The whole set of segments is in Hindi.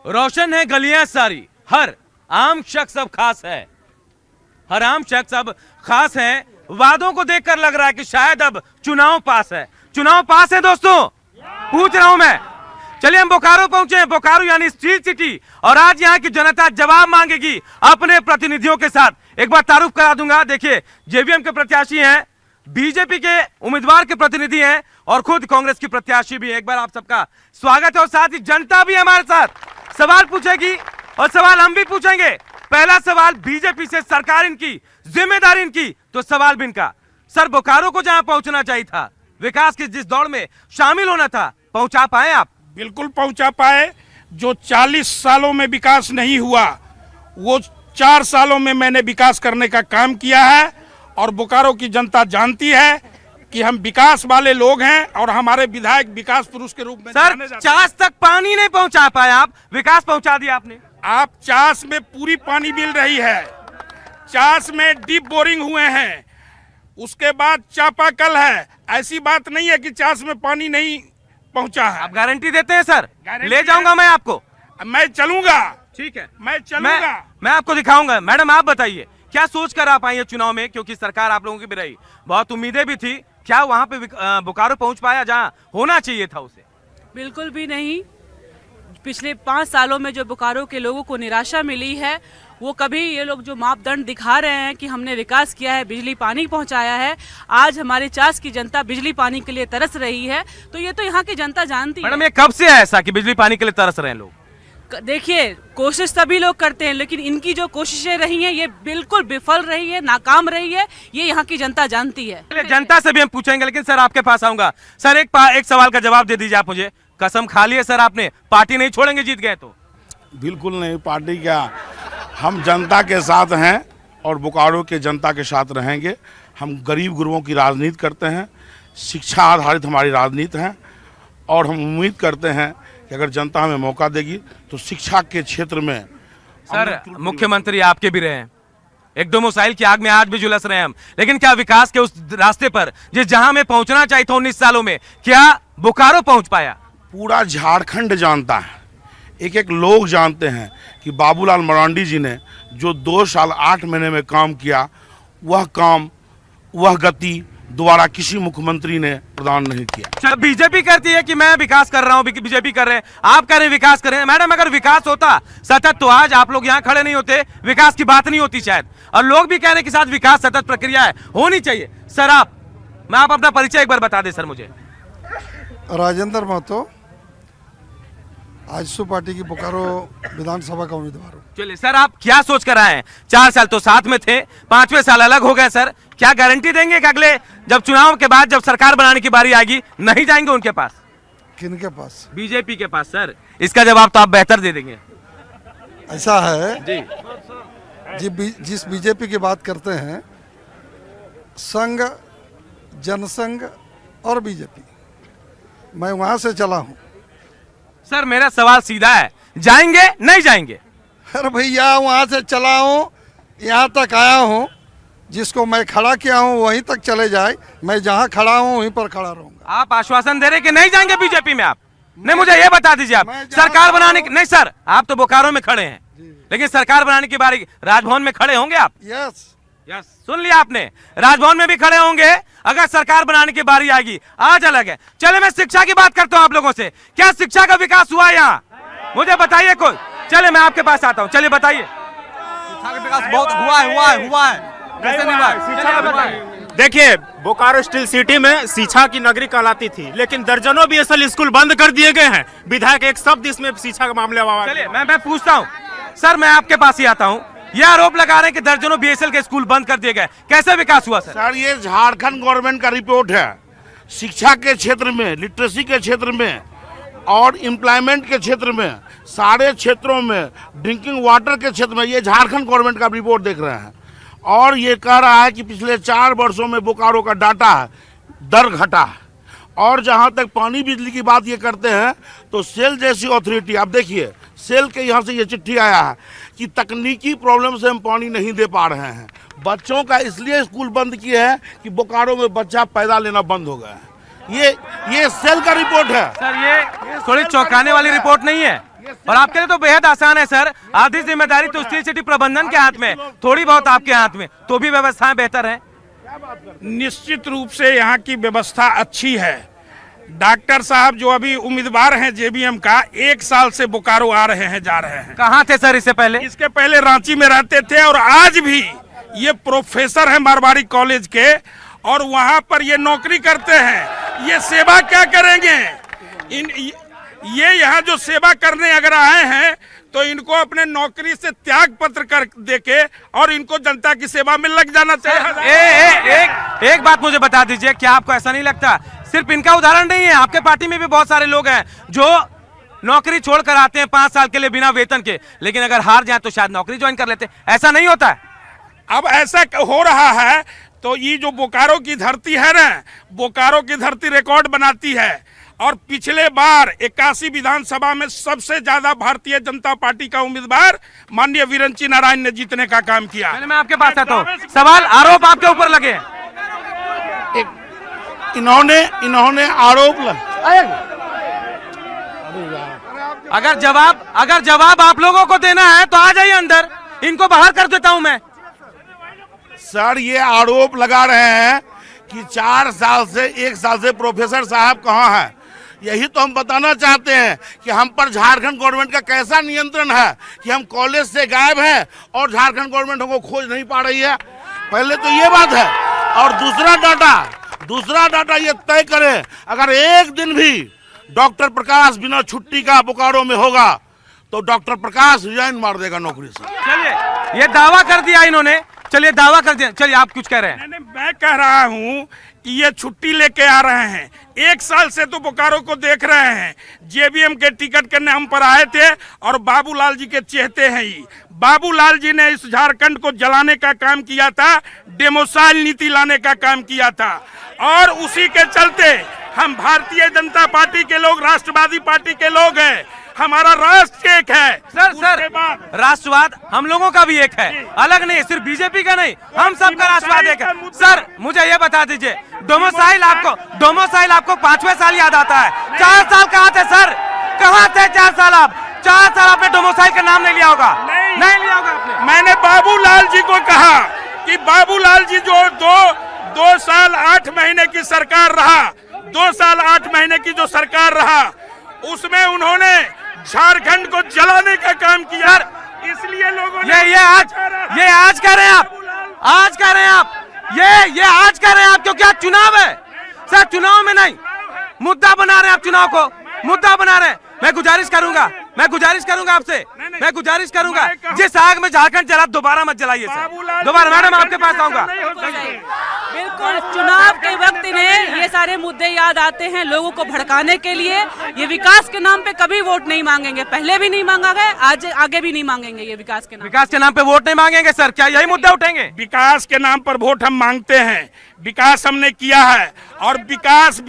रोशन है गलियां सारी, हर आम शख्स अब खास है, हर आम शख्स अब खास है। वादों को देखकर लग रहा है कि शायद अब चुनाव पास है। चुनाव पास है दोस्तों, पूछ रहा हूं मैं। चलिए हम बोकारो पहुंचे हैं, बोकारो यानी स्टील सिटी, और आज यहाँ की जनता जवाब मांगेगी अपने प्रतिनिधियों के साथ। एक बार तारुफ करा दूंगा, देखिए जेवीएम के प्रत्याशी हैं, बीजेपी के उम्मीदवार के प्रतिनिधि हैं और खुद कांग्रेस की प्रत्याशी भी है। एक बार आप सबका स्वागत है और साथ ही जनता भी हमारे साथ सवाल पूछेगी और सवाल हम भी पूछेंगे। पहला सवाल बीजेपी से, सरकार इनकी, जिम्मेदारी इनकी, तो सवाल भी इनका। सर, बोकारो को जहां पहुंचना चाहिए था, विकास की जिस दौड़ में शामिल होना था, पहुंचा पाए आप? बिल्कुल पहुंचा पाए। जो 40 सालों में विकास नहीं हुआ, वो 4 सालों में मैंने विकास करने का काम किया है और बोकारो की जनता जानती है कि हम विकास वाले लोग हैं और हमारे विधायक विकास पुरुष के रूप में सर, चास तक पानी नहीं पहुंचा पाए आप, विकास पहुंचा दिया आपने। आप चास में पूरी पानी मिल रही है, चास में डीप बोरिंग हुए हैं, उसके बाद चापाकल है। ऐसी बात नहीं है कि चास में पानी नहीं पहुंचा है। आप गारंटी देते हैं सर? ले जाऊंगा मैं आपको, मैं चलूंगा। ठीक है, मैं चलूंगा। मैं आपको दिखाऊंगा। मैडम आप बताइए, क्या सोच कर आप आई है चुनाव में, क्योंकि सरकार आप लोगों की भी रही, बहुत उम्मीदें भी थी, क्या वहां पे बोकारो पहुंच पाया जहां होना चाहिए था उसे? बिल्कुल भी नहीं। पिछले 5 सालों में जो बोकारो के लोगों को निराशा मिली है, वो कभी ये लोग जो मापदंड दिखा रहे हैं कि हमने विकास किया है, बिजली पानी पहुंचाया है, आज हमारे चास की जनता बिजली पानी के लिए तरस रही है, तो ये तो यहाँ की जनता जानती है। मैडम, ये कब से है ऐसा कि बिजली पानी के लिए तरस रहे हैं लोग? देखिए, कोशिश सभी लोग करते हैं, लेकिन इनकी जो कोशिशें रही हैं ये बिल्कुल विफल रही है, नाकाम रही है, ये यहाँ की जनता जानती है। जनता से भी हम पूछेंगे, लेकिन सर आपके पास आऊंगा। सर एक सवाल का जवाब दे दीजिए आप मुझे। कसम खा ली है सर आपने, पार्टी नहीं छोड़ेंगे जीत गए तो? बिल्कुल नहीं, पार्टी क्या, हम जनता के साथ हैं और बोकारो के जनता के साथ रहेंगे। हम गरीब गुरुओं की राजनीति करते हैं, शिक्षा आधारित हमारी राजनीति है और हम उम्मीद करते हैं कि अगर जनता हमें मौका देगी तो शिक्षा के क्षेत्र में। सर, मुख्यमंत्री आपके भी रहे हैं, एक दो मिसाइल की आग में आज भी झुलस रहे हैं हम, लेकिन क्या विकास के उस रास्ते पर जिस जहां में पहुंचना चाहिए था 19 सालों में, क्या बोकारो पहुंच पाया? पूरा झारखंड जानता है, एक एक लोग जानते हैं कि बाबूलाल मरांडी जी ने जो 2 साल 8 महीने में काम किया, वह काम, वह गति दोबारा किसी मुख्यमंत्री ने प्रदान नहीं किया। बीजेपी कहती है कि मैं विकास कर रहा हूं, बीजेपी कर रहे हैं, आप कह रहे हैं विकास कर रहे हैं। मैडम, अगर विकास होता सतत तो आज आप लोग यहाँ खड़े नहीं होते, विकास की बात नहीं होती शायद, और लोग भी कह रहे हैं कि साथ विकास सतत प्रक्रिया है, होनी चाहिए। सर आप अपना परिचय एक बार बता दें सर मुझे। राजेंद्र महतो, आजसू पार्टी की बोकारो विधानसभा का उम्मीदवार हूँ। चलिए सर, आप क्या सोच कर आए हैं? 4 साल तो साथ में थे, 5वें साल अलग हो गए सर, क्या गारंटी देंगे कि अगले जब चुनाव के बाद जब सरकार बनाने की बारी आएगी नहीं जाएंगे उनके पास? किनके पास? बीजेपी के पास। सर, इसका जवाब तो आप बेहतर दे देंगे। ऐसा है जी, जिस बीजेपी की बात करते हैं, संघ, जनसंघ और बीजेपी, मैं वहां से चला हूं। सर मेरा सवाल सीधा है, जाएंगे नहीं जाएंगे? अरे भैया, वहां से चला हूं, यहाँ तक आया हूं, जिसको मैं खड़ा किया हूं वहीं तक चले जाए, मैं जहां खड़ा हूं वहीं पर खड़ा रहूंगा। आप आश्वासन दे रहे कि नहीं जाएंगे बीजेपी में आप? नहीं, मुझे ये बता दीजिए, आप सरकार बनाने की नहीं सर, आप तो बोकारो में खड़े हैं, लेकिन सरकार बनाने की बारी राजभवन में खड़े होंगे आप? यस, सुन लिया आपने, राजभवन में भी खड़े होंगे अगर सरकार बनाने की बारी आएगी, आज अलग है। चले मैं शिक्षा की बात करता हूं आप लोगों से, क्या शिक्षा का विकास हुआ यहाँ? मुझे बताइए कोई। चले मैं आपके पास आता हूँ, चलिए बताइए। शिक्षा का विकास बहुत हुआ है कैसे नहीं हुआ? शिक्षा का बताइए। देखिए, बोकारो स्टील सिटी में शिक्षा की नगरी कहलाती थी, लेकिन दर्जनों बीएसएल स्कूल बंद कर दिए गए हैं। विधायक एक शब्द इसमें शिक्षा के मामले में। चलिए मैं पूछता हूँ सर, मैं आपके पास ही आता हूँ, ये आरोप लगा रहे हैं कि दर्जनों बीएसएल के स्कूल बंद कर दिए गए, कैसे विकास हुआ सर? सर, ये झारखंड गवर्नमेंट का रिपोर्ट है। शिक्षा के क्षेत्र में, लिटरेसी के क्षेत्र में और एम्प्लॉयमेंट के क्षेत्र में, सारे क्षेत्रों में, ड्रिंकिंग वाटर के क्षेत्र में, ये झारखंड गवर्नमेंट का रिपोर्ट देख रहे हैं और ये कह रहा है कि पिछले 4 वर्षों में बोकारो का डाटा है, दर घटा है। और जहाँ तक पानी बिजली की बात ये करते हैं तो सेल जैसी अथॉरिटी, आप देखिए सेल के यहाँ से ये चिट्ठी आया है कि तकनीकी प्रॉब्लम से हम पानी नहीं दे पा रहे हैं। बच्चों का इसलिए स्कूल बंद किए हैं कि बोकारो में बच्चा पैदा लेना बंद हो गया है। ये सेल का रिपोर्ट है सर, ये थोड़ी चौंकाने वाली रिपोर्ट नहीं है? और आपके लिए तो बेहद आसान है सर। आधी जिम्मेदारी तो स्टील सिटी प्रबंधन के हाथ में, थोड़ी बहुत आपके हाथ में, तो भी व्यवस्थाएं बेहतर हैं। निश्चित रूप से यहाँ की व्यवस्था अच्छी है। डॉक्टर साहब जो अभी उम्मीदवार हैं जेबीएम का, 1 साल से बोकारो आ रहे हैं, जा रहे हैं। कहाँ थे सर इससे पहले? इसके पहले रांची में रहते थे और आज भी ये प्रोफेसर हैं मारवाड़ी कॉलेज के और वहाँ पर ये नौकरी करते हैं। ये सेवा क्या करेंगे? ये यहाँ जो सेवा करने अगर आए हैं तो इनको अपने नौकरी से त्याग पत्र कर देके और इनको जनता की सेवा में लग जाना चाहिए। एक बात मुझे बता दीजिए, क्या आपको ऐसा नहीं लगता सिर्फ इनका उदाहरण नहीं है, आपके पार्टी में भी बहुत सारे लोग हैं जो नौकरी छोड़कर आते हैं 5 साल के लिए बिना वेतन के, लेकिन अगर हार जाए तो शायद नौकरी ज्वाइन कर लेते, ऐसा नहीं होता है? अब ऐसा हो रहा है तो ये जो बोकारो की धरती है ना, बोकारो की धरती रिकॉर्ड बनाती है। और पिछले बार 81 विधानसभा में सबसे ज्यादा भारतीय जनता पार्टी का उम्मीदवार माननीय वीरंची नारायण ने जीतने का काम किया। मैं आपके पास आता हूँ, सवाल आरोप आपके ऊपर लगे हैं। इन्होंने आरोप अगर जवाब आप लोगों को देना है तो आ जाइए अंदर, इनको बाहर कर देता हूं मैं। सर ये आरोप लगा रहे हैं कि 4 साल से 1 साल से प्रोफेसर साहब कहाँ हैं। यही तो हम बताना चाहते हैं कि हम पर झारखंड गवर्नमेंट का कैसा नियंत्रण है कि हम कॉलेज से गायब हैं और झारखंड गवर्नमेंट हमको खोज नहीं पा रही है। पहले तो ये बात है। और दूसरा डाटा ये तय करे, अगर एक दिन भी डॉक्टर प्रकाश बिना छुट्टी का बोकारो में होगा तो डॉक्टर प्रकाश रिजाइन मार देगा नौकरी से। चलिए, ये दावा कर दिया इन्होंने, चलिए दावा कर दिया। चलिए आप कुछ कह रहे हैं? मैं कह रहा हूँ कि ये छुट्टी लेके आ रहे हैं। 1 साल से तो बोकारो को देख रहे हैं। जेबीएम के टिकट करने हम पर आए थे और बाबूलाल जी के चहेते हैं ही। बाबूलाल जी ने इस झारखंड को जलाने का काम किया था, डेमोसाइल नीति लाने का काम किया था और उसी के चलते हम भारतीय जनता पार्टी के लोग, राष्ट्रवादी पार्टी के लोग हैं। हमारा राष्ट्र एक है सर राष्ट्रवाद हम लोगों का भी एक है, अलग नहीं, सिर्फ बीजेपी का नहीं, हम सबका राष्ट्रवाद एक है। सर मुझे ये बता दीजिए, डोमिसाइल आपको 5वें साल याद आता है? 4 साल कहाँ थे सर? कहाँ थे 4 साल आप? 4 साल आपने डोमिसाइल का नाम नहीं लिया होगा, नहीं लिया होगा आपने। मैंने बाबूलाल जी को कहा कि बाबूलाल जी जो 2 साल 8 महीने की सरकार रहा, 2 साल 8 महीने की जो सरकार रहा, उसमें उन्होंने झारखंड को जलाने का काम किया। इसलिए लोगों ने ये आज कर रहे हैं आप, आज कर रहे हैं आप, ये आज कर रहे हैं आप, क्योंकि आज चुनाव है सर। चुनाव में नहीं, मुद्दा बना रहे हैं आप, चुनाव को मुद्दा बना रहे हैं। मैं गुजारिश करूंगा आपसे, मैं गुजारिश करूंगा, जिस आग में झारखंड जला दोबारा मत जलाइए सर। दोबारा मैडम आपके पास आऊंगा। बिल्कुल, चुनाव के वक्त इन्हें ये सारे मुद्दे याद आते हैं लोगों को भड़काने के लिए। ये विकास के नाम पे कभी वोट नहीं मांगेंगे, पहले भी नहीं मांगा गया, आज आगे भी नहीं मांगेंगे। ये विकास के नाम पे वोट नहीं मांगेंगे सर, क्या यही मुद्दा उठेंगे? विकास के नाम पर वोट हम मांगते हैं, विकास हमने किया है और विकास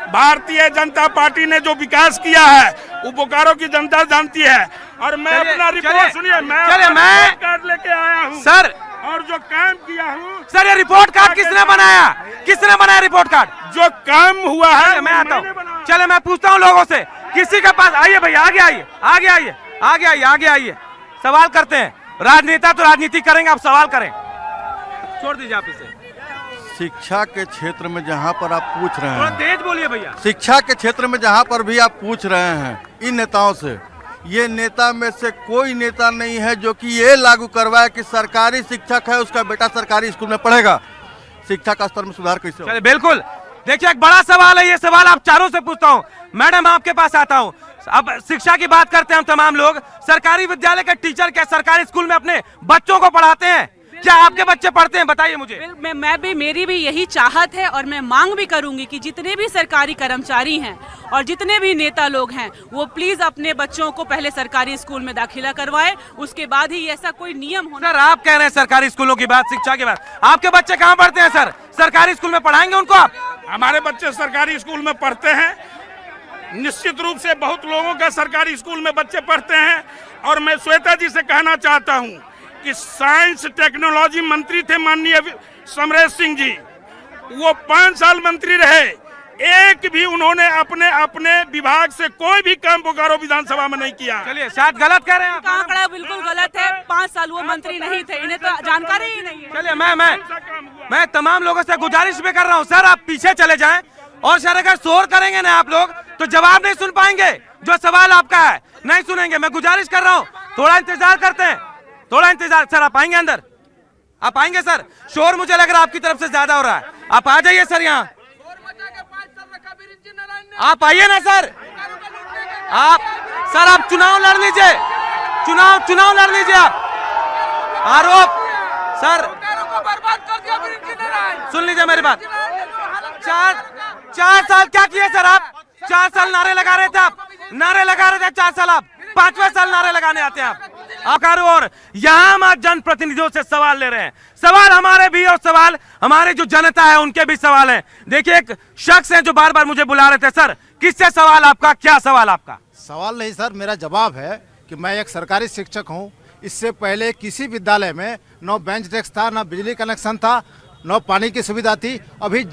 भारतीय जनता पार्टी ने जो विकास किया है वो बोकारो की जनता जानती है। और मैं अपना रिपोर्ट सुनिए, मैं कार्ड लेके आया हूँ सर, और जो काम किया हूँ सर। ये रिपोर्ट कार्ड किसने बनाया रिपोर्ट कार्ड? जो काम हुआ है मैं आता हूँ। चले मैं पूछता हूँ लोगों से, किसी के पास आइए भैया, आगे आइए, सवाल करते हैं। राजनेता तो राजनीति करेंगे, आप सवाल करें, छोड़ दीजिए आप इसे। शिक्षा के क्षेत्र में जहाँ पर आप पूछ रहे थोड़ा हैं, तेज बोलिए भैया। शिक्षा के क्षेत्र में जहाँ पर भी आप पूछ रहे हैं इन नेताओं से, ये नेता में से कोई नेता नहीं है जो कि ये लागू करवाए कि सरकारी शिक्षक है उसका बेटा सरकारी स्कूल में पढ़ेगा। शिक्षा का स्तर में सुधार कैसे होगा? बिल्कुल, देखिए एक बड़ा सवाल है, ये सवाल आप चारों से पूछता हूँ। मैडम आपके पास आता हूँ। अब शिक्षा की बात करते हैं हम तमाम लोग। सरकारी विद्यालय के टीचर क्या सरकारी स्कूल में अपने बच्चों को पढ़ाते हैं? क्या आपके बच्चे पढ़ते हैं? बताइए मुझे। मेरी भी यही चाहत है और मैं मांग भी करूंगी कि जितने भी सरकारी कर्मचारी हैं और जितने भी नेता लोग हैं वो प्लीज अपने बच्चों को पहले सरकारी स्कूल में दाखिला करवाएं, उसके बाद ही ऐसा कोई नियम होना। सर आप कह रहे हैं सरकारी स्कूलों की बात, शिक्षा की बात, आपके बच्चे कहाँ पढ़ते हैं सर? सरकारी स्कूल में पढ़ाएंगे उनको आप? हमारे बच्चे सरकारी स्कूल में पढ़ते हैं। निश्चित रूप से बहुत लोगों का सरकारी स्कूल में बच्चे पढ़ते हैं। और मैं श्वेता जी से कहना चाहता हूं कि साइंस टेक्नोलॉजी मंत्री थे माननीय समरेश सिंह जी, वो 5 साल मंत्री रहे, एक भी उन्होंने अपने अपने विभाग से कोई भी काम बोकारो विधानसभा में नहीं किया। चलिए शायद गलत कह रहे हैं आप। आंकड़ा बिल्कुल गलत है। 5 साल वो मंत्री नहीं थे, इन्हें तो जानकारी ही नहीं है। चलिए मैं तमाम लोगों से गुजारिश भी कर रहा हूँ सर, आप पीछे चले जाएं और सर अगर शोर करेंगे ना आप लोग तो जवाब नहीं सुन पाएंगे। जो सवाल आपका है नहीं सुनेंगे। मैं गुजारिश कर रहा हूँ थोड़ा इंतजार करते हैं, थोड़ा इंतजार। सर आप आएंगे अंदर, आप आएंगे सर? शोर मुझे लग रहा है आपकी तरफ से ज्यादा हो रहा है। आप आ जाइए सर यहाँ, आप आइए ना सर। आप चुनाव लड़ लीजिए, चुनाव लड़ लीजिए। आप आरोप सर सुन लीजिए मेरी बात। 4 साल क्या किए सर आप? 4 साल नारे लगा रहे थे आप, नारे लगा रहे थे 4 साल आप। 5वें साल नारे लगाने आते हैं आप। और यहाँ हम आज जनप्रतिनिधियों से सवाल ले रहे हैं। सवाल हमारे भी और सवाल हमारे जो जनता है उनके भी सवाल हैं। देखिए एक शख्स है जो बार बार मुझे बुला रहे थे। सर किससे सवाल आपका, क्या सवाल आपका? सवाल नहीं सर, मेरा जवाब है कि मैं एक सरकारी शिक्षक हूं। इससे पहले किसी विद्यालय में न बेंच डेस्क था, न बिजली कनेक्शन था, न पानी की सुविधा थी। अभी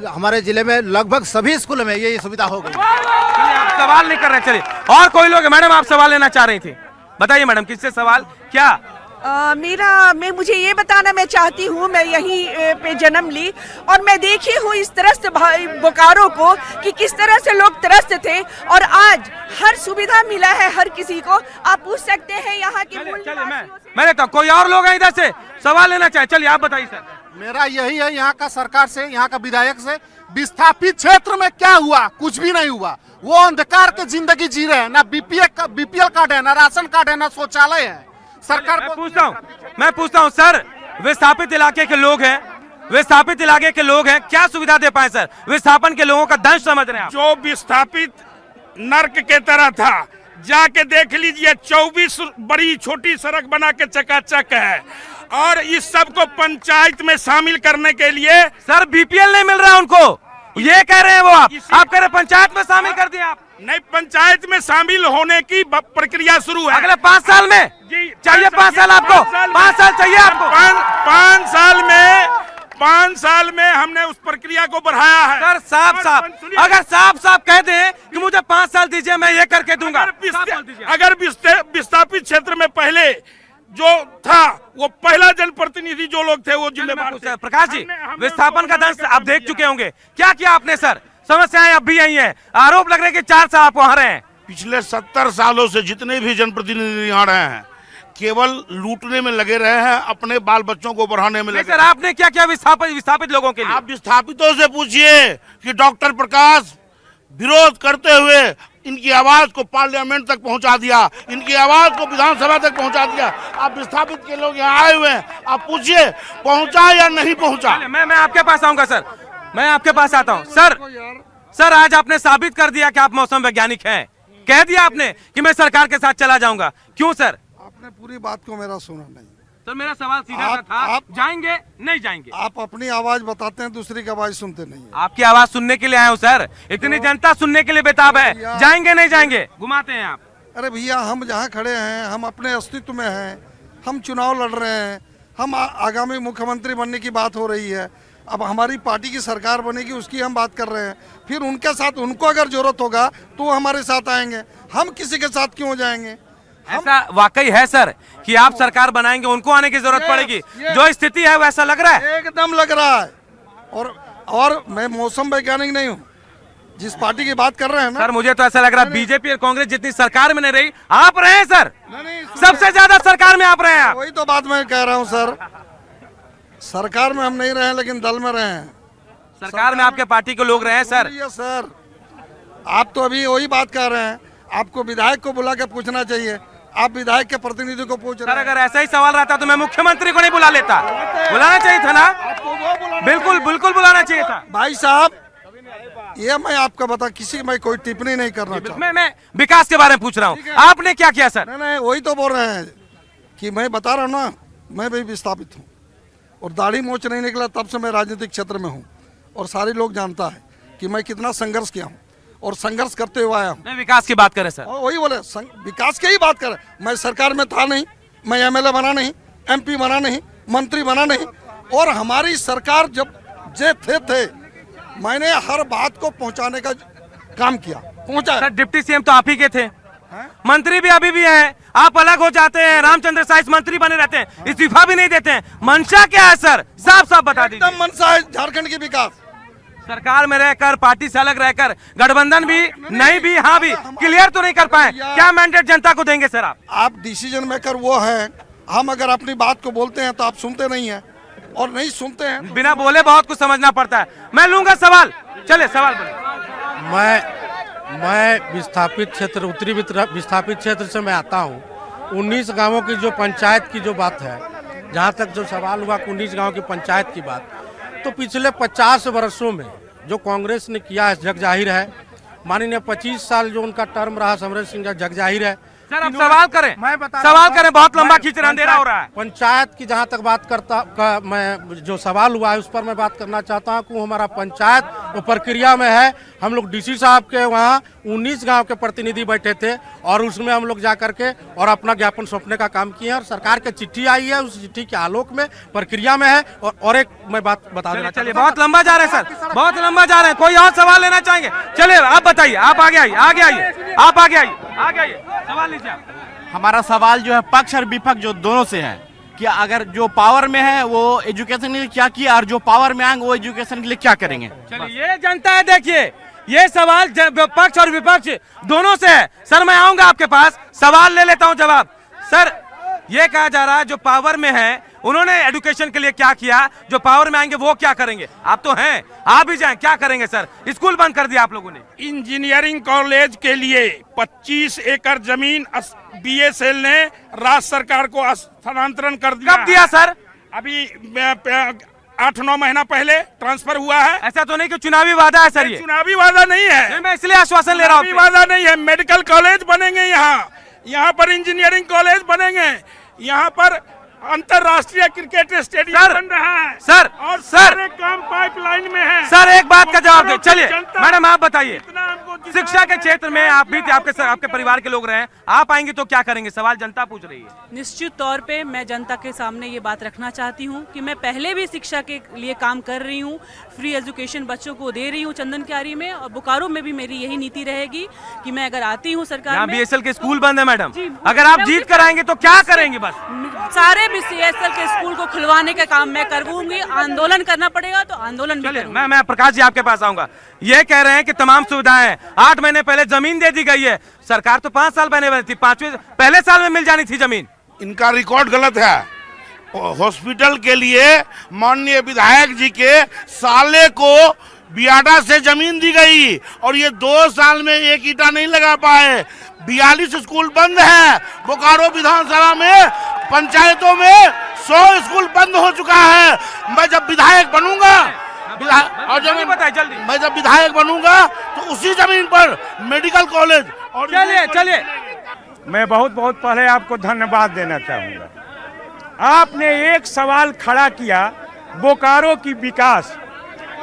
हमारे जिले में लगभग सभी स्कूलों में ये सुविधा हो गई। आप सवाल नहीं कर रहे, चलिए और कोई लोग। मैडम आप सवाल लेना चाह रही थी, बताइए मैडम किससे सवाल क्या? मुझे ये बताना मैं चाहती हूँ, मैं यहीं पे जन्म ली और मैं देखी हूँ इस त्रस्त बोकारो को कि किस तरह से लोग त्रस्त थे और आज हर सुविधा मिला है हर किसी को। आप पूछ सकते हैं यहाँ के मूल निवासियों से। मैंने तो कोई और लोग हैं इधर से सवाल लेना चाहे, चलिए आप बताइए सर। मेरा यही है यहाँ का सरकार से, यहाँ का विधायक से, विस्थापित क्षेत्र में क्या हुआ? कुछ भी नहीं हुआ। वो अंधकार की जिंदगी जी रहे हैं। ना बीपीएल कार्ड है, ना राशन कार्ड है, ना शौचालय है। सरकार मैं पूछता हूँ सर, विस्थापित इलाके के लोग हैं, विस्थापित इलाके के लोग हैं, क्या सुविधा दे पाए सर? विस्थापन के लोगों का दंश समझ रहे हैं आप? जो विस्थापित नर्क के तरह था, जाके देख लीजिए। 24 बड़ी छोटी सड़क बना के चकाचक है और इस सब को पंचायत में शामिल करने के लिए सर बीपीएल नहीं मिल रहा है उनको, ये कह रहे हैं वो। आप कह रहे पंचायत में शामिल कर दिया आप? नहीं, पंचायत में शामिल होने की प्रक्रिया शुरू है। अगले 5 साल में चाहिए? 5 साल आपको? 5 साल चाहिए आपको? 5 साल में हमने उस प्रक्रिया को बढ़ाया है। सर साफ अगर साफ कह दें कि मुझे 5 साल दीजिए मैं ये करके दूंगा। अगर विस्थापित क्षेत्र में पहले जो था वो पहला जनप्रतिनिधि जो लोग थे वो जिम्मेदार थे। प्रकाश जी विस्थापन का दंश आप देख चुके होंगे, क्या किया आपने सर? समस्याएं अब भी यही है, आरोप लग रहे हैं कि 4 साल आप वहां रहे हैं। पिछले 70 सालों से जितने भी जनप्रतिनिधि यहाँ रहे हैं केवल लूटने में लगे रहे हैं, अपने बाल बच्चों को बढ़ाने में लगे। सर आपने क्या किया विस्थापित लोगों के लिए? आप विस्थापितों से पूछिए कि डॉक्टर प्रकाश विरोध करते हुए इनकी आवाज को पार्लियामेंट तक पहुंचा दिया, इनकी आवाज को विधानसभा तक पहुंचा दिया। आप विस्थापित के लोग यहाँ आए हुए हैं, आप पूछिए पहुंचा या नहीं पहुंचा। मैं आपके पास आऊंगा सर, मैं आपके पास आता हूँ। सर आज आपने साबित कर दिया कि आप मौसम वैज्ञानिक हैं। कह दिया आपने कि मैं सरकार के साथ चला जाऊंगा। क्यों सर? आपने पूरी बात को मेरा सुना नहीं। सर मेरा सवाल सीधा था, आप जाएंगे नहीं जाएंगे? आप अपनी आवाज बताते हैं, दूसरी की आवाज सुनते नहीं है। आपकी आवाज सुनने के लिए आए हूँ सर, इतनी जनता सुनने के लिए बेताब है। जाएंगे नहीं जाएंगे? घुमाते हैं आप। अरे भैया हम जहाँ खड़े हैं हम अपने अस्तित्व में हैं, हम चुनाव लड़ रहे हैं, हम आगामी मुख्यमंत्री बनने की बात हो रही है। अब हमारी पार्टी की सरकार बनेगी उसकी हम बात कर रहे हैं। फिर उनके साथ उनको अगर जरूरत होगा तो हमारे साथ आएंगे, हम किसी के साथ क्यों जाएंगे? ऐसा वाकई है सर कि आप सरकार बनाएंगे उनको आने की जरूरत पड़ेगी? जो स्थिति है वैसा लग रहा है? एकदम लग रहा है। और मैं मौसम वैज्ञानिक नहीं हूँ, जिस पार्टी की बात कर रहे हैं ना। सर मुझे तो ऐसा लग रहा है बीजेपी और कांग्रेस जितनी सरकार में नहीं रही, आप रहे हैं सर। सबसे ज्यादा सरकार में आप रहे हैं। वही तो बात मैं कह रहा हूँ सर, सरकार में हम नहीं रहे लेकिन दल में रहे हैं। सरकार में आपके पार्टी के लोग रहे हैं सर। सर आप तो अभी वही बात कर रहे हैं, आपको विधायक को बुला के पूछना चाहिए। आप विधायक के प्रतिनिधि को पूछ रहे हैं। सर अगर ऐसा ही सवाल रहता तो मैं मुख्यमंत्री को नहीं बुला लेता, बुलाना चाहिए था ना। बिल्कुल बुलाना चाहिए था। भाई साहब ये मैं आपका बता, किसी मैं कोई टिप्पणी नहीं करना चाहता। मैं विकास के बारे में पूछ रहा हूँ, आपने क्या किया सर? नहीं वही तो बोल रहे हैं कि मैं बता रहा हूँ ना, मैं भी विस्थापित हूँ और दाढ़ी मोच नहीं निकला तब से मैं राजनीतिक क्षेत्र में हूँ और सारे लोग जानता है कि मैं कितना संघर्ष किया हूँ और संघर्ष करते हुए आया हूँ। विकास की बात करें सर। वही बोले विकास की ही बात करें। मैं सरकार में था नहीं, मैं एमएलए बना नहीं, एमपी बना नहीं, मंत्री बना नहीं। और हमारी सरकार जब जे थे मैंने हर बात को पहुंचाने का काम किया, पहुंचा। सर डिप्टी सीएम तो आप ही के थे, मंत्री भी अभी भी हैं, आप अलग हो जाते हैं, रामचंद्र साइस मंत्री बने रहते हैं, इस्तीफा भी नहीं देते हैं, मंशा क्या है सर? साफ साफ बता दीजिए। एकदम मनसा है झारखंड की विकास। सरकार में रहकर, पार्टी से अलग रहकर, गठबंधन भी नहीं भी हाँ भी क्लियर तो नहीं कर पाए, क्या मैंडेट जनता को देंगे सर आप डिसीजन मेकर वो हैं, हम अगर अपनी बात को बोलते हैं तो आप सुनते नहीं हैं, और नहीं सुनते हैं बिना बोले बहुत कुछ समझना पड़ता है। मैं लूंगा सवाल, चले सवाल बोले। मैं विस्थापित क्षेत्र, उत्तरी विस्थापित क्षेत्र से मैं आता हूँ। 19 गांवों की जो पंचायत की जो बात है, जहाँ तक जो सवाल हुआ 19 गांव की पंचायत की बात, तो पिछले 50 वर्षों में जो कांग्रेस ने किया है जग जाहिर है। माननीय 25 साल जो उनका टर्म रहा समरेश सिंह का, जग जाहिर है। सर अब सवाल करें, सवाल करें, बहुत लंबा खींचना अंधेरा हो रहा है। पंचायत की जहां तक बात मैं जो सवाल हुआ है उस पर मैं बात करना चाहता हूं कि हमारा पंचायत वो प्रक्रिया में है। हम लोग डीसी साहब के वहां 19 गांव के प्रतिनिधि बैठे थे और उसमें हम लोग जा करके और अपना ज्ञापन सौंपने का काम किए, और सरकार की चिट्ठी आई है, उस चिट्ठी के आलोक में प्रक्रिया में है। और एक मैं बात बता देना, चलिए बहुत लंबा जा रहे हैं सर, बहुत लंबा जा रहे हैं। कोई और सवाल लेना चाहेंगे? चलिए आप बताइए, आप आगे आइए, आगे आइए, आप आगे आइए, आगे आइए, सवाल लीजिए आप। हमारा सवाल जो है पक्ष और विपक्ष जो दोनों से है कि अगर जो पावर में है वो एजुकेशन के लिए क्या किया, और जो पावर में आएंगे वो एजुकेशन के लिए क्या करेंगे? चलिए ये जनता है, देखिए ये सवाल पक्ष और विपक्ष दोनों से है। सर मैं आऊंगा आपके पास, सवाल ले लेता हूं जवाब। सर ये कहा जा रहा है जो पावर में है उन्होंने एजुकेशन के लिए क्या किया, जो पावर में आएंगे वो क्या करेंगे? आप तो हैं, आप भी जाएं, क्या करेंगे सर? स्कूल बंद कर दिया आप लोगों ने। इंजीनियरिंग कॉलेज के लिए 25 एकड़ जमीन बीएसएल ने राज्य सरकार को स्थानांतरण कर दिया। कब दिया सर? अभी 8-9 महीना पहले ट्रांसफर हुआ है। ऐसा तो नहीं कि चुनावी वादा है सर? ये चुनावी वादा नहीं है, मैं इसलिए आश्वासन ले रहा हूँ। वादा नहीं है, मेडिकल कॉलेज बनेंगे यहाँ पर इंजीनियरिंग कॉलेज बनेंगे, यहाँ पर अंतरराष्ट्रीय क्रिकेट स्टेडियम बन रहा है सर, और सारे काम पाइपलाइन में है। सर एक बात का जवाब दे। चलिए मैडम आप बताइए, शिक्षा के क्षेत्र में आप भी थे, आपके परिवार के लोग रहे, आप आएंगे तो क्या करेंगे? सवाल जनता पूछ रही है। निश्चित तौर पे मैं जनता के सामने ये बात रखना चाहती हूँ कि मैं पहले भी शिक्षा के लिए काम कर रही हूँ, फ्री एजुकेशन बच्चों को दे रही हूँ चंदन क्यारी में, और बोकारो में भी मेरी यही नीति रहेगी कि मैं अगर आती हूँ सरकार में। बीएसएल के स्कूल बंद है मैडम, अगर आप जीत कर आएंगे तो क्या करेंगे? बस सारे बीसीएसएल के स्कूल को खुलवाने का काम मैं करूंगी, आंदोलन करना पड़ेगा तो आंदोलन भी करूंगी। मैं प्रकाश जी आपके पास आऊंगा। ये कह रहे हैं कि तमाम सुविधाएं 8 महीने पहले जमीन दे दी गई है, सरकार तो 5 साल पहले बनी थी, 5वें पहले साल में मिल जानी थी जमीन। इनका रिकॉर्ड गलत है। हॉस्पिटल के लिए माननीय विधायक जी के साले को बियाडा से जमीन दी गई और ये 2 साल में एक ईंटा नहीं लगा पाए। 42 स्कूल बंद है। बोकारो विधानसभा में पंचायतों में 100 स्कूल बंद हो चुका है। मैं जब विधायक बनूंगा और मैं जब विधायक बनूंगा तो उसी जमीन पर मेडिकल कॉलेज और चलिए मैं बहुत पहले आपको धन्यवाद देना चाहूंगा। आपने एक सवाल खड़ा किया, बोकारो की विकास।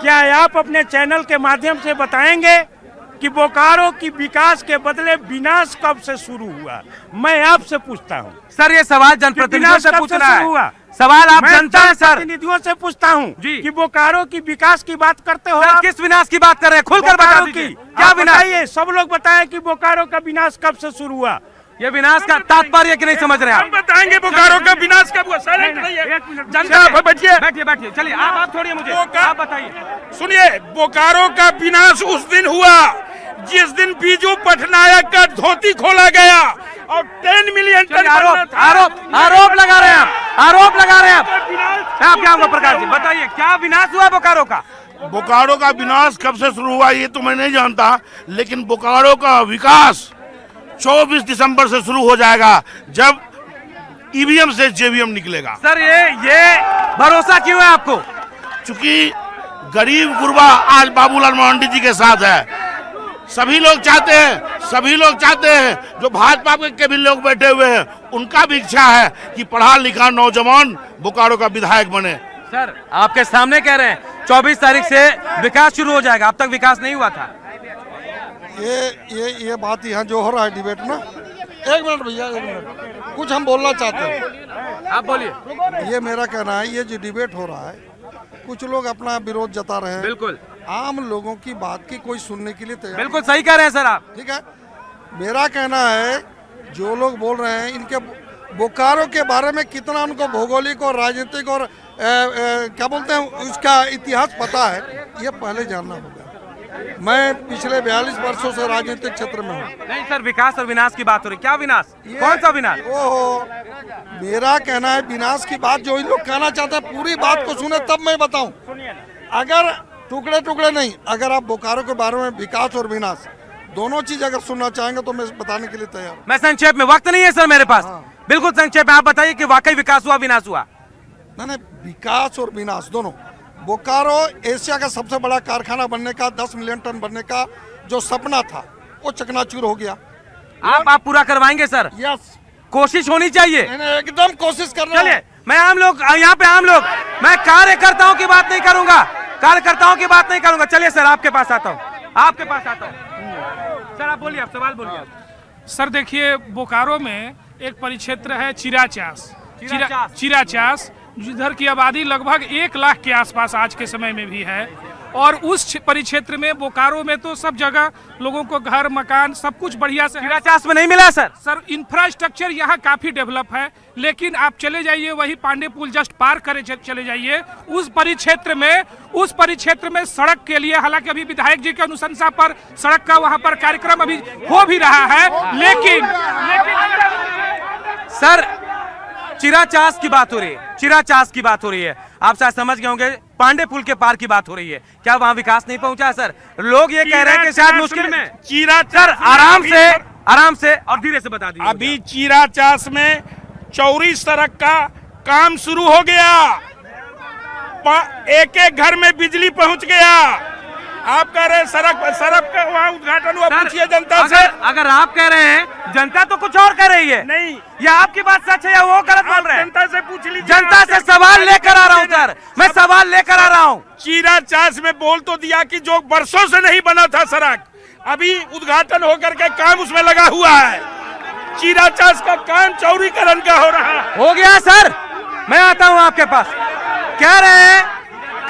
क्या आप अपने चैनल के माध्यम से बताएंगे कि बोकारो की विकास के बदले विनाश कब से शुरू हुआ? मैं आपसे पूछता हूं। सर ये सवाल जनप्रतिनिधियों से पूछना है, सवाल आप जनता है सर, प्रतिनिधियों से पूछता हूं कि बोकारो की विकास की बात करते हो आप? किस विनाश की बात कर रहे हैं? खुलकर बता दीजिए, क्या विनाश? सब लोग बताएं कि बोकारो का विनाश कब से शुरू हुआ। ये विनाश का तात्पर्य कि नहीं समझ रहे हैं हम बताएंगे बोकारो का विनाश कब हुआ। साइलेंट रहिए, जनता बैठिए। चलिए आप छोड़िए मुझे, आप बताइए। सुनिए, बोकारो का विनाश उस दिन हुआ जिस दिन बीजू पटनायक का धोती खोला गया और 10 मिलियन टन आरोप लगा रहे हैं आप। आप क्या होगा प्रकाश जी, बताइए क्या विनाश हुआ बोकारो का? बोकारो का विनाश कब से शुरू हुआ ये तो मैं नहीं जानता, लेकिन बोकारो का विकास 24 दिसंबर से शुरू हो जाएगा जब ईवीएम से जेवीएम निकलेगा। सर ये भरोसा क्यों है आपको? चूंकि गरीब गुरबा आज बाबूलाल मरांडी जी के साथ है। सभी लोग चाहते हैं जो भाजपा के भी लोग बैठे हुए हैं, उनका भी इच्छा है कि पढ़ा लिखा नौजवान बोकारो का विधायक बने। सर आपके सामने कह रहे हैं 24 तारीख से विकास शुरू हो जाएगा, अब तक विकास नहीं हुआ था। ये बात यहाँ जो हो रहा है डिबेट ना, 1 मिनट भैया, 1 मिनट, कुछ हम बोलना चाहते हैं। आप बोलिए। ये मेरा कहना है, ये जो डिबेट हो रहा है कुछ लोग अपना विरोध जता रहे हैं। बिल्कुल आम लोगों की बात की कोई सुनने के लिए तैयार बिल्कुल सही कह रहे हैं सर आप। ठीक है, मेरा कहना है जो लोग बोल रहे हैं इनके बोकारो के बारे में कितना उनको भौगोलिक और राजनीतिक और क्या बोलते हैं उसका इतिहास पता है, ये पहले जानना होगा। मैं पिछले 42 वर्षों से राजनीतिक क्षेत्र में हूँ। नहीं सर, विकास और विनाश की बात हो रही, क्या विनाश, कौन सा विनाश? ओहो, मेरा कहना है विनाश की बात जो इन लोग कहना चाहते हैं पूरी बात को सुने तब मैं बताऊं। अगर टुकड़े टुकड़े नहीं, अगर आप बोकारो के बारे में विकास और विनाश दोनों चीज अगर सुनना चाहेंगे तो मैं बताने के लिए तैयार। मैं संक्षेप में, वक्त नहीं है सर मेरे पास। बिल्कुल संक्षेप में आप बताइए कि वाकई विकास हुआ विनाश हुआ? नहीं, विकास और विनाश दोनों। बोकारो एशिया का सबसे बड़ा कारखाना बनने का, 10 मिलियन टन बनने का जो सपना था वो चकनाचूर हो गया। आप पूरा करवाएंगे सर? यस, कोशिश होनी चाहिए। एकदम कोशिश कर रहे हैं। चलिए, मैं आम लोग यहाँ पे आम लोग, मैं कार्यकर्ताओं की बात नहीं करूंगा, कार्यकर्ताओं की बात नहीं करूंगा। चलिए सर, आपके पास आता हूँ, आपके पास आता हूँ। सर आप बोलिए, आप सवाल बोलिए। सर देखिए, बोकारो में एक परिक्षेत्र है चिराचास, जिधर की आबादी लगभग 1 लाख के आसपास आज के समय में भी है। और उस परिक्षेत्र में, बोकारो में तो सब जगह लोगों को घर मकान सब कुछ बढ़िया से, चिराचास में नहीं मिला सर? सर इंफ्रास्ट्रक्चर यहाँ काफी डेवलप है, लेकिन आप चले जाइए वही पांडे पुल जस्ट पार करे चले जाइए, उस परिक्षेत्र में सड़क के लिए, हालांकि अभी विधायक जी के अनुशंसा पर सड़क का वहाँ पर कार्यक्रम अभी हो भी रहा है, लेकिन सर चिराचास की बात हो रही है, चिराचास की बात हो रही है, आप शायद समझ गए होंगे, पांडे पुल के पार की बात हो रही है। क्या वहाँ विकास नहीं पहुँचा सर? लोग ये कह रहे हैं कि शायद मुश्किल में। सर आराम से और धीरे से बता दीजिए। अभी चिराचास में चौड़ी सड़क का काम शुरू हो गया, एक घर में बिजली पहुंच गया। आप कह रहे हैं सड़क का वहाँ उद्घाटन हुआ, पूछिए जनता से। अगर आप कह रहे हैं, जनता तो कुछ और कह रही है। नहीं, या आपकी बात सच है या वो गलत बोल रहे हैं? जनता से पूछ लीजिए। जनता से सवाल लेकर आ रहा हूँ सर, मैं सवाल लेकर आ रहा हूँ। चिराचास में बोल तो दिया कि जो वर्षों से नहीं बना था सड़क, अभी उद्घाटन होकर के काम उसमें लगा हुआ है। चिराचास का काम चौड़ीकरण का हो रहा है। हो गया सर, मैं आता हूँ आपके पास। कह रहे हैं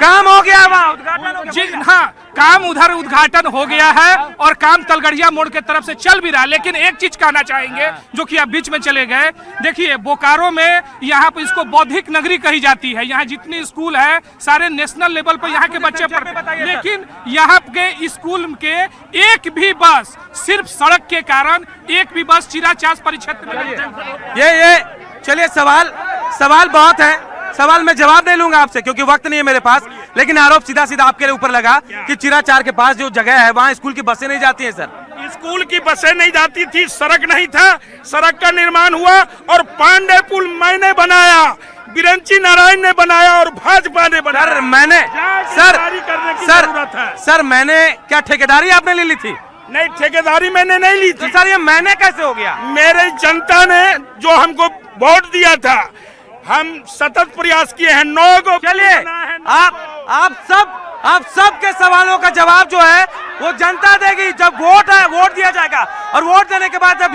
काम हो गया, वहाँ उद्घाटन हो गया। जी हाँ, काम उधर उद्घाटन हो गया है और काम तलगड़िया मोड़ के तरफ से चल भी रहा है। लेकिन एक चीज कहना चाहेंगे, जो कि आप बीच में चले गए। देखिए, बोकारो में यहाँ पर इसको बौद्धिक नगरी कही जाती है। यहाँ जितने स्कूल है सारे नेशनल लेवल पर यहाँ के बच्चे पढ़ते हैं, लेकिन यहाँ के स्कूल के एक भी बस, सिर्फ सड़क के कारण एक भी बस चिराचास परिक्षेत्र में। ये चलिए, सवाल बहुत है, सवाल मैं जवाब नहीं लूंगा आपसे क्योंकि वक्त नहीं है मेरे पास। लेकिन आरोप सीधा सीधा आपके ऊपर लगा कि चिराचार के पास जो जगह है वहाँ स्कूल की बसें नहीं जाती हैं सर। स्कूल की बसें नहीं जाती थी, सड़क नहीं था, सड़क का निर्माण हुआ और पांडे पुल मैंने बनाया, बिरंची नारायण ने बनाया और भाजपा ने बनाया। सर मैंने क्या ठेकेदारी आपने ले ली थी? नहीं, ठेकेदारी मैंने नहीं ली थी। तो सर ये मैंने कैसे हो गया? मेरे जनता ने जो हमको वोट दिया था, हम सतत प्रयास किए हैं। 9 को चलिए, आप सब के सवालों का जवाब जो है वो जनता देगी। जब वोट दिया जाएगा और वोट देने के बाद जब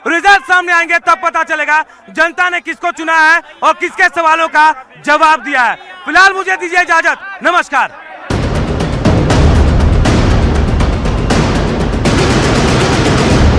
रिजल्ट सामने आएंगे तब पता चलेगा जनता ने किसको चुना है और किसके सवालों का जवाब दिया है। फिलहाल मुझे दीजिए इजाजत, नमस्कार।